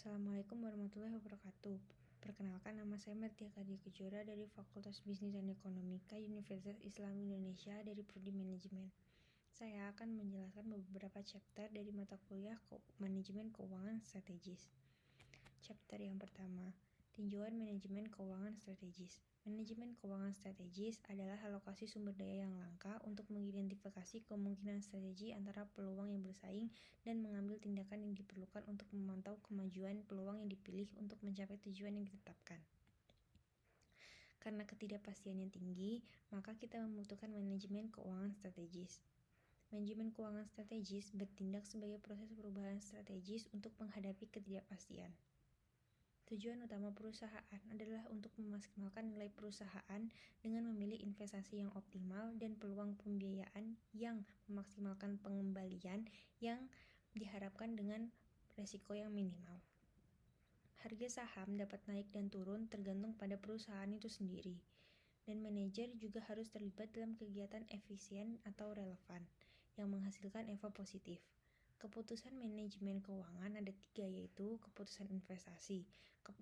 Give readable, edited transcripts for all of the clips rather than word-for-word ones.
Assalamualaikum warahmatullahi wabarakatuh. Perkenalkan, nama saya Mertia Kadia Kejora dari Fakultas Bisnis dan Ekonomika Universitas Islam Indonesia dari Prodi Manajemen. Saya akan menjelaskan beberapa chapter dari mata kuliah Manajemen Keuangan Strategis. Chapter yang pertama, tinjauan manajemen keuangan strategis. Manajemen keuangan strategis adalah alokasi sumber daya yang langka untuk mengidentifikasi kemungkinan strategi antara peluang yang bersaing dan mengambil tindakan yang diperlukan untuk memantau kemajuan peluang yang dipilih untuk mencapai tujuan yang ditetapkan. Karena ketidakpastian yang tinggi, maka kita membutuhkan manajemen keuangan strategis. Manajemen keuangan strategis bertindak sebagai proses perubahan strategis untuk menghadapi ketidakpastian. Tujuan utama perusahaan adalah untuk memaksimalkan nilai perusahaan dengan memilih investasi yang optimal dan peluang pembiayaan yang memaksimalkan pengembalian yang diharapkan dengan resiko yang minimal. Harga saham dapat naik dan turun tergantung pada perusahaan itu sendiri, dan manajer juga harus terlibat dalam kegiatan efisien atau relevan yang menghasilkan EVA positif. Keputusan manajemen keuangan ada 3, yaitu keputusan investasi,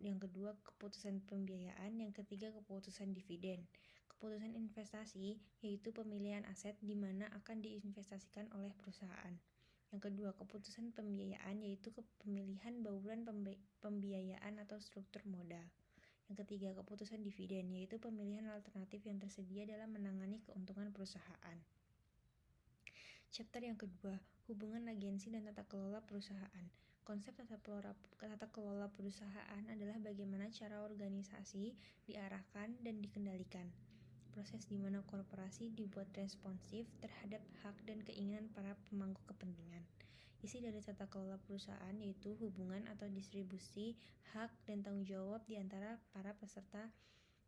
yang kedua keputusan pembiayaan, yang ketiga keputusan dividen. Keputusan investasi yaitu pemilihan aset di mana akan diinvestasikan oleh perusahaan. Yang kedua keputusan pembiayaan yaitu pemilihan bauran pembiayaan atau struktur modal. Yang ketiga keputusan dividen yaitu pemilihan alternatif yang tersedia dalam menangani keuntungan perusahaan. Chapter yang kedua, hubungan agensi dan tata kelola perusahaan. Konsep tata kelola perusahaan adalah bagaimana cara organisasi diarahkan dan dikendalikan. Proses di mana korporasi dibuat responsif terhadap hak dan keinginan para pemangku kepentingan. Isi dari tata kelola perusahaan yaitu hubungan atau distribusi hak dan tanggung jawab di antara para peserta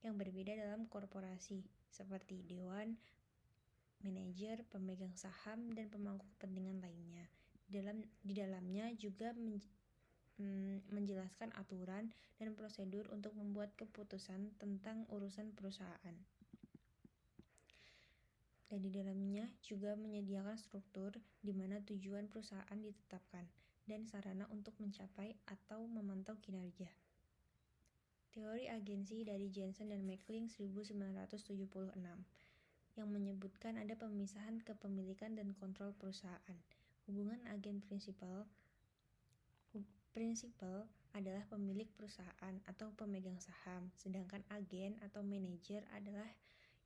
yang berbeda dalam korporasi, seperti dewan, manajer, pemegang saham, dan pemangku kepentingan lainnya. Di dalamnya juga menjelaskan aturan dan prosedur untuk membuat keputusan tentang urusan perusahaan. Dan di dalamnya juga menyediakan struktur di mana tujuan perusahaan ditetapkan dan sarana untuk mencapai atau memantau kinerja. Teori agensi dari Jensen dan Mackling 1976 yang menyebutkan ada pemisahan kepemilikan dan kontrol perusahaan. Hubungan agen prinsipal adalah pemilik perusahaan atau pemegang saham, sedangkan agen atau manajer adalah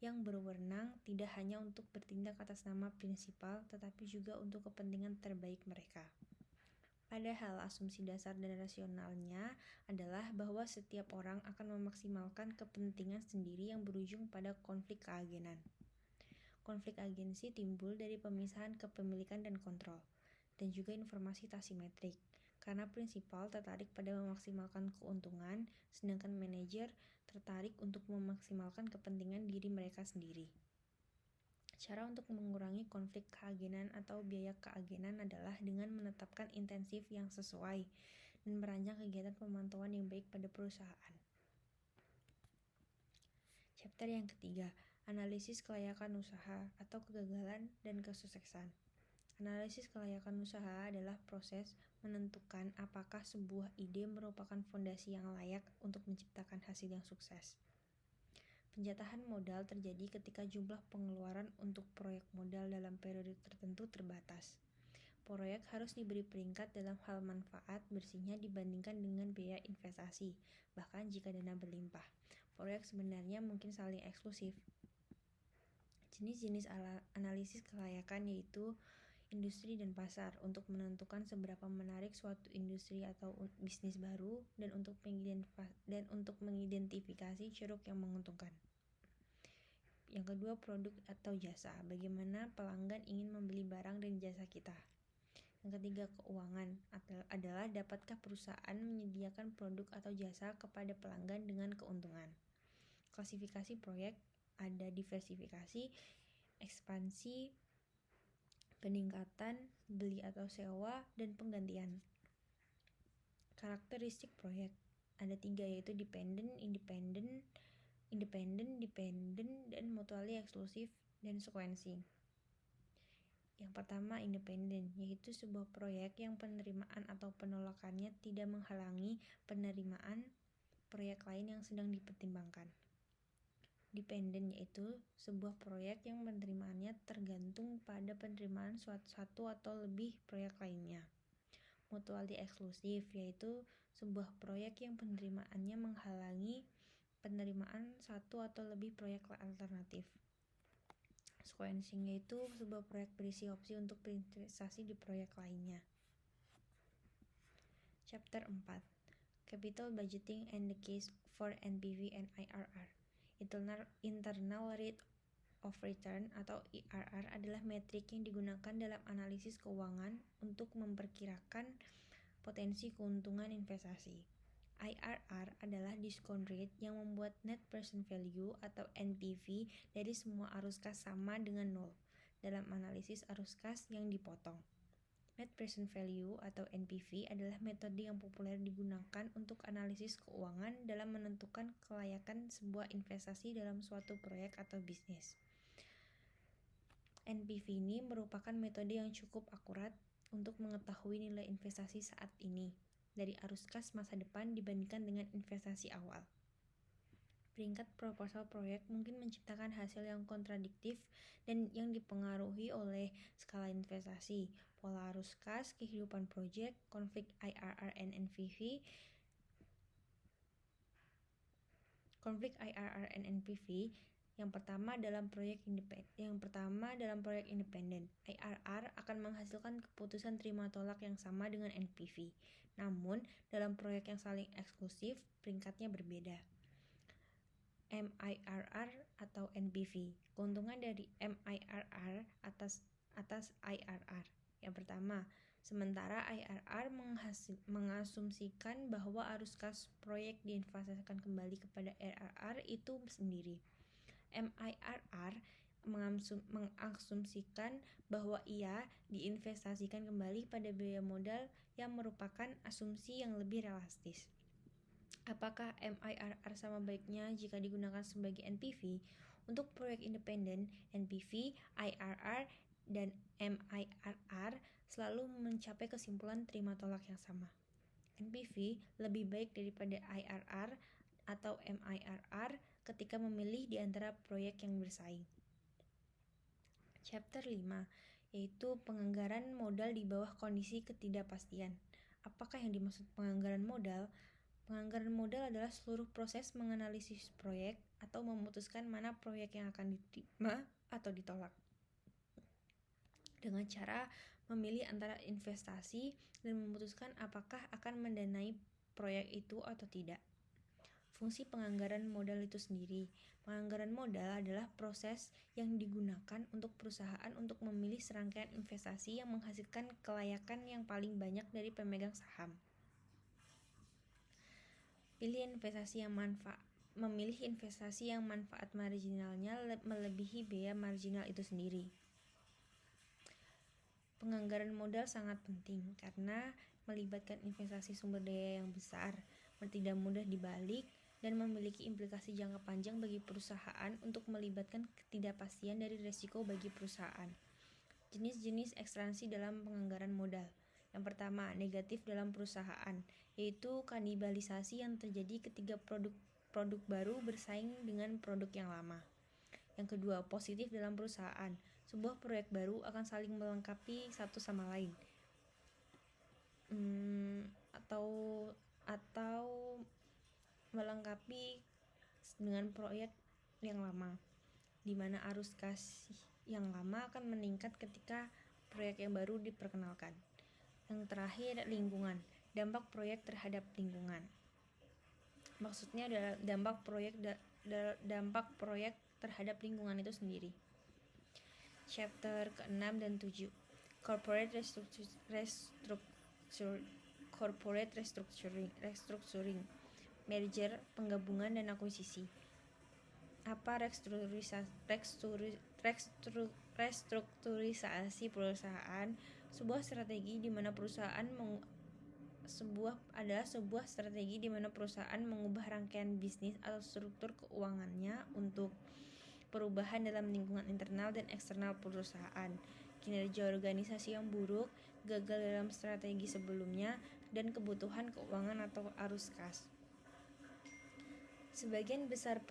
yang berwenang tidak hanya untuk bertindak atas nama prinsipal, tetapi juga untuk kepentingan terbaik mereka. Padahal asumsi dasar dan rasionalnya adalah bahwa setiap orang akan memaksimalkan kepentingan sendiri yang berujung pada konflik keagenan. Konflik agensi timbul dari pemisahan kepemilikan dan kontrol, dan juga informasi asimetrik, karena prinsipal tertarik pada memaksimalkan keuntungan, sedangkan manajer tertarik untuk memaksimalkan kepentingan diri mereka sendiri. Cara untuk mengurangi konflik keagenan atau biaya keagenan adalah dengan menetapkan intensif yang sesuai dan merancang kegiatan pemantauan yang baik pada perusahaan. Chapter yang ketiga, analisis kelayakan usaha atau kegagalan dan kesuksesan. Analisis kelayakan usaha adalah proses menentukan apakah sebuah ide merupakan fondasi yang layak untuk menciptakan hasil yang sukses. Penjatahan modal terjadi ketika jumlah pengeluaran untuk proyek modal dalam periode tertentu terbatas. Proyek harus diberi peringkat dalam hal manfaat bersihnya dibandingkan dengan biaya investasi, bahkan jika dana berlimpah. Proyek sebenarnya mungkin saling eksklusif. Jenis-jenis analisis kelayakan yaitu industri dan pasar untuk menentukan seberapa menarik suatu industri atau bisnis baru dan untuk mengidentifikasi ceruk yang menguntungkan. Yang kedua, produk atau jasa, bagaimana pelanggan ingin membeli barang dan jasa kita. Yang ketiga, keuangan adalah dapatkah perusahaan menyediakan produk atau jasa kepada pelanggan dengan keuntungan. Klasifikasi proyek ada diversifikasi, ekspansi, peningkatan, beli atau sewa, dan penggantian. Karakteristik proyek ada 3, yaitu dependent, dependent, dan mutually eksklusif, dan sekuensi. Yang pertama, independen, yaitu sebuah proyek yang penerimaan atau penolakannya tidak menghalangi penerimaan proyek lain yang sedang dipertimbangkan. Dependen, yaitu sebuah proyek yang penerimaannya tergantung pada penerimaan satu atau lebih proyek lainnya. Mutuality eksklusif, yaitu sebuah proyek yang penerimaannya menghalangi penerimaan satu atau lebih proyek alternatif. Sequencing, yaitu sebuah proyek berisi opsi untuk berinvestasi di proyek lainnya. Chapter 4. Capital Budgeting and the Case for NPV and IRR. Internal Rate of Return atau IRR adalah metrik yang digunakan dalam analisis keuangan untuk memperkirakan potensi keuntungan investasi. IRR adalah discount rate yang membuat net present value atau NPV dari semua arus kas sama dengan 0 dalam analisis arus kas yang dipotong. Net present value atau NPV adalah metode yang populer digunakan untuk analisis keuangan dalam menentukan kelayakan sebuah investasi dalam suatu proyek atau bisnis. NPV ini merupakan metode yang cukup akurat untuk mengetahui nilai investasi saat ini dari arus kas masa depan dibandingkan dengan investasi awal. Peringkat proposal proyek mungkin menciptakan hasil yang kontradiktif dan yang dipengaruhi oleh skala investasi, pola arus kas, kehidupan proyek, konflik IRR and NPV. Konflik IRR and NPV yang pertama dalam proyek independen. IRR akan menghasilkan keputusan terima tolak yang sama dengan NPV. Namun, dalam proyek yang saling eksklusif, peringkatnya berbeda. MIRR atau NPV. Keuntungan dari MIRR atas IRR. Yang pertama, sementara IRR mengasumsikan bahwa arus kas proyek diinvestasikan kembali kepada RRR itu sendiri. MIRR mengasumsikan bahwa ia diinvestasikan kembali pada biaya modal yang merupakan asumsi yang lebih realistis. Apakah MIRR sama baiknya jika digunakan sebagai NPV? Untuk proyek independen, NPV, IRR, dan MIRR selalu mencapai kesimpulan terima tolak yang sama. NPV lebih baik daripada IRR atau MIRR ketika memilih di antara proyek yang bersaing. Chapter 5, yaitu penganggaran modal di bawah kondisi ketidakpastian. Apakah yang dimaksud penganggaran modal? Penganggaran modal adalah seluruh proses menganalisis proyek atau memutuskan mana proyek yang akan diterima atau ditolak. Dengan cara memilih antara investasi dan memutuskan apakah akan mendanai proyek itu atau tidak. Fungsi penganggaran modal itu sendiri. Penganggaran modal adalah proses yang digunakan untuk perusahaan untuk memilih serangkaian investasi yang menghasilkan kelayakan yang paling banyak dari pemegang saham. Memilih investasi yang manfaat marginalnya melebihi biaya marginal itu sendiri. Penganggaran modal sangat penting karena melibatkan investasi sumber daya yang besar, tidak mudah dibalik, dan memiliki implikasi jangka panjang bagi perusahaan untuk melibatkan ketidakpastian dari risiko bagi perusahaan. Jenis-jenis ekspansi dalam penganggaran modal. Yang pertama, negatif dalam perusahaan, yaitu kanibalisasi yang terjadi ketika produk baru bersaing dengan produk yang lama. Yang kedua, positif dalam perusahaan. Sebuah proyek baru akan saling melengkapi satu sama lain. Atau melengkapi dengan proyek yang lama, di mana arus kas yang lama akan meningkat ketika proyek yang baru diperkenalkan. Yang terakhir, lingkungan. Dampak proyek terhadap lingkungan. Maksudnya adalah dampak proyek terhadap lingkungan itu sendiri. Chapter ke-6 dan 7. Corporate restructuring. Merger, penggabungan, dan akuisisi. Apa restrukturisasi perusahaan? Sebuah strategi di mana perusahaan mengubah rangkaian bisnis atau struktur keuangannya untuk perubahan dalam lingkungan internal dan eksternal perusahaan. kinerja organisasi yang buruk, gagal dalam strategi sebelumnya, dan kebutuhan keuangan atau arus kas. Sebagian besar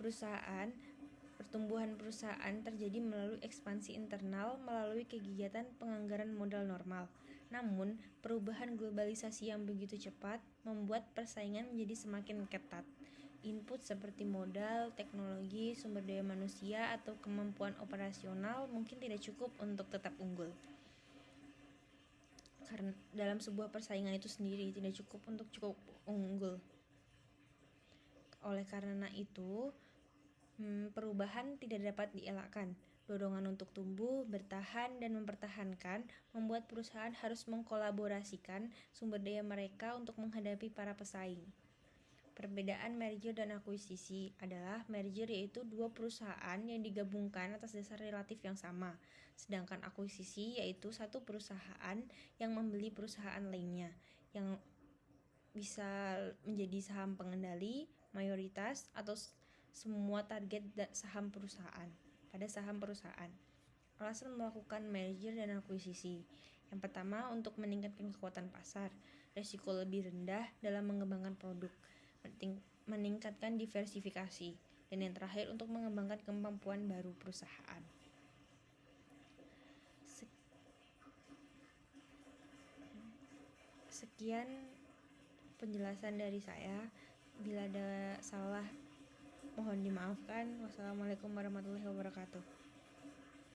pertumbuhan perusahaan terjadi melalui ekspansi internal melalui kegiatan penganggaran modal normal. Namun, perubahan globalisasi yang begitu cepat membuat persaingan menjadi semakin ketat. Input seperti modal, teknologi, sumber daya manusia, atau kemampuan operasional mungkin tidak cukup untuk tetap unggul. Karena dalam sebuah persaingan itu sendiri tidak cukup untuk cukup unggul. Oleh karena itu, perubahan tidak dapat dielakkan. Dorongan untuk tumbuh, bertahan, dan mempertahankan membuat perusahaan harus mengkolaborasikan sumber daya mereka untuk menghadapi para pesaing. Perbedaan merger dan akuisisi adalah merger yaitu dua perusahaan yang digabungkan atas dasar relatif yang sama, sedangkan akuisisi yaitu satu perusahaan yang membeli perusahaan lainnya, yang bisa menjadi saham pengendali, mayoritas, atau semua target saham perusahaan. Pada saham perusahaan, alasan melakukan merger dan akuisisi. Yang pertama, untuk meningkatkan kekuatan pasar, resiko lebih rendah dalam mengembangkan produk, meningkatkan diversifikasi, dan yang terakhir untuk mengembangkan kemampuan baru perusahaan. Sekian penjelasan dari saya. Bila ada salah, mohon dimaafkan. Wassalamualaikum warahmatullahi wabarakatuh.